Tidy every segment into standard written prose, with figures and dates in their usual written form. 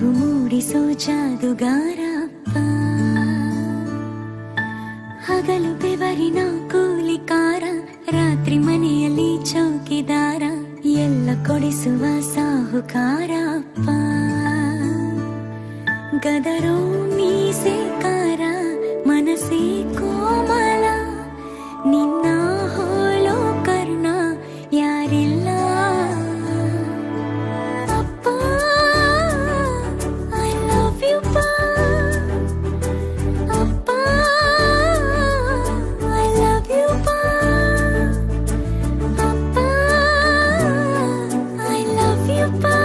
ಬೆರಗು ಮೂಡಿಸೋ ಜಾದುಗಾರಪ್ಪ, ಹಗಲು ಬೆವರಿನ ಕೂಲಿಕಾರ, ರಾತ್ರಿ ಮನೆಯಲ್ಲಿ ಚೌಕಿದಾರ, ಎಲ್ಲ ಕೊಡಿಸುವ ಸಾಹುಕಾರಪ್ಪ. ಗದರೋ ಮೀಸೆಕಾರ, ಮನಸ್ಸೇ ಕೋಮಲ, ನಿನ್ನ ಹೋಲೋ ಕರ್ಣ ಯಾರಿಲ್ಲ. ಅಪ್ಪ ಐ ಲವ್ ಯು ಪಾ, ಅಪ್ಪ ಐ ಲವ್ ಯು ಪಾ, ಅಪ್ಪ ಐ ಲವ್ ಯು ಪಾ,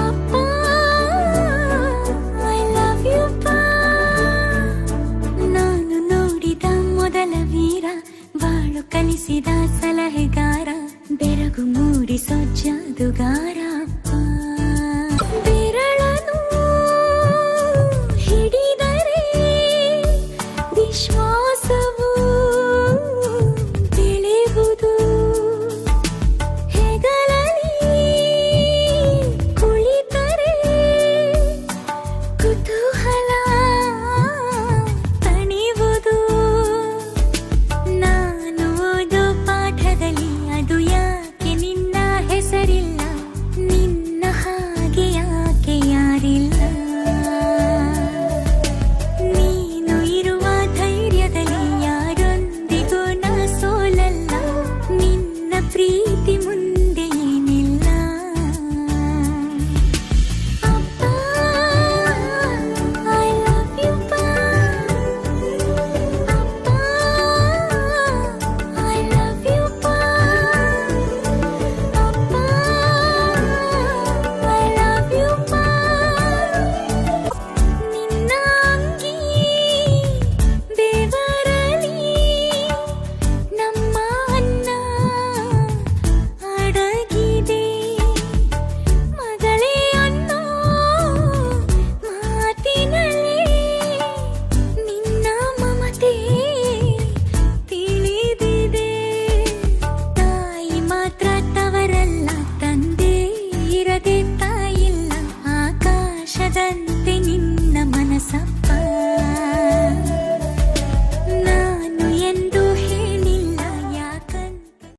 ಅಪ್ಪ ಐ ಲವ್ ಯು ಪಾ. ನಾನು ನೋಡಿದ ಮೊದಲ ವೀರ, ಬಾಳು ಕಲಿಸಿದ ಸಲಹೆಗಾರ, ಬೆರಗು ಮೂಡಿಸೋ ಜಾದುಗಾರ.